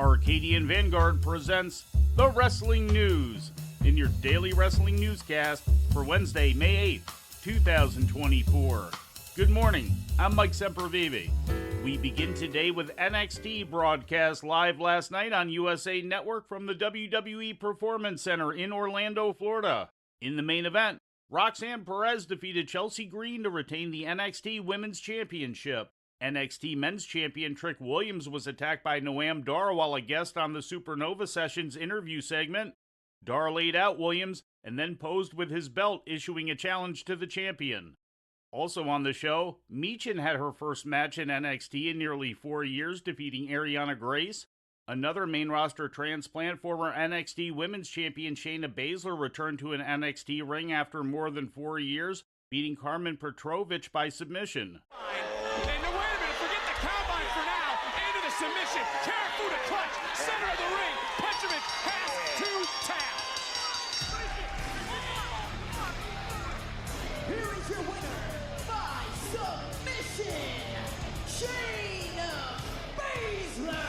Arcadian Vanguard presents The Wrestling News in your daily wrestling newscast for Wednesday, May 8th, 2024. Good morning, I'm Mike Sempervive. We begin today with NXT Broadcast live last night on USA Network from the WWE Performance Center in Orlando, Florida. In the main event, Roxanne Perez defeated Chelsea Green to retain the NXT Women's Championship. NXT Men's Champion Trick Williams was attacked by Noam Dar while a guest on the Supernova Sessions interview segment. Dar laid out Williams and then posed with his belt, issuing a challenge to the champion. Also on the show, Michin had her first match in NXT in nearly 4 years, defeating Ariana Grace. Another main roster transplant, former NXT Women's Champion Shayna Baszler returned to an NXT ring after more than 4 years, beating Carmen Petrovic by submission. Submission, careful to clutch, center of the ring, Petrovic has to tap. Here is your winner, by submission, Shayna Baszler.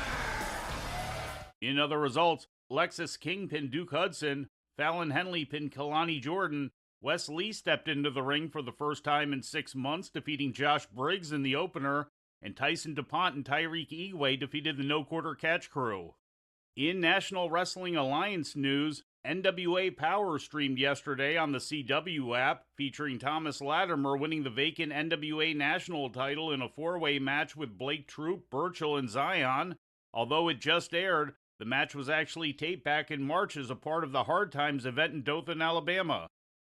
In other results, Lexis King pinned Duke Hudson, Fallon Henley pinned Kalani Jordan, Wes Lee stepped into the ring for the first time in 6 months, defeating Josh Briggs in the opener, and Tyson DuPont and Tyreek Egway defeated the No Quarter Catch Crew. In National Wrestling Alliance news, NWA Power streamed yesterday on the CW app, featuring Thomas Latimer winning the vacant NWA National title in a four-way match with Blake Troop, Burchill, and Zion. Although it just aired, the match was actually taped back in March as a part of the Hard Times event in Dothan, Alabama.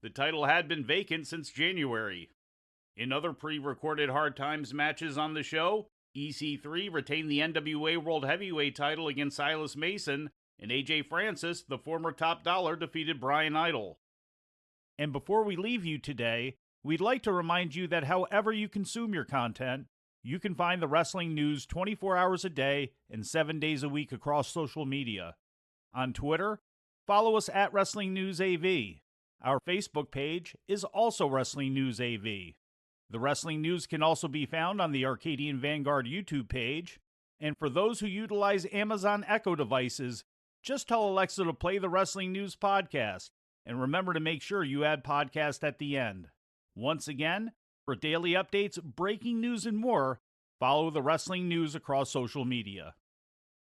The title had been vacant since January. In other pre-recorded Hard Times matches on the show, EC3 retained the NWA World Heavyweight title against Silas Mason, and AJ Francis, the former Top Dollar, defeated Brian Idol. And before we leave you today, we'd like to remind you that however you consume your content, you can find the wrestling news 24 hours a day and 7 days a week across social media. On Twitter, follow us at Wrestling News AV. Our Facebook page is also Wrestling News AV. The Wrestling News can also be found on the Arcadian Vanguard YouTube page. And for those who utilize Amazon Echo devices, just tell Alexa to play the Wrestling News podcast. And remember to make sure you add podcast at the end. Once again, for daily updates, breaking news, and more, follow the Wrestling News across social media.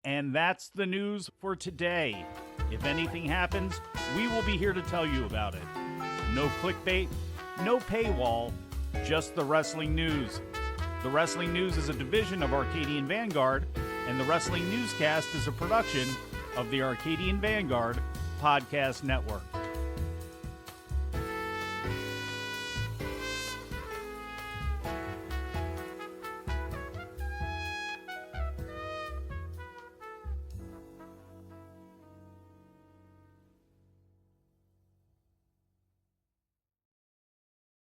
And that's the news for today. If anything happens, we will be here to tell you about it. No clickbait, no paywall, just the Wrestling News. The Wrestling News is a division of Arcadian Vanguard, and the Wrestling Newscast is a production of the Arcadian Vanguard Podcast Network.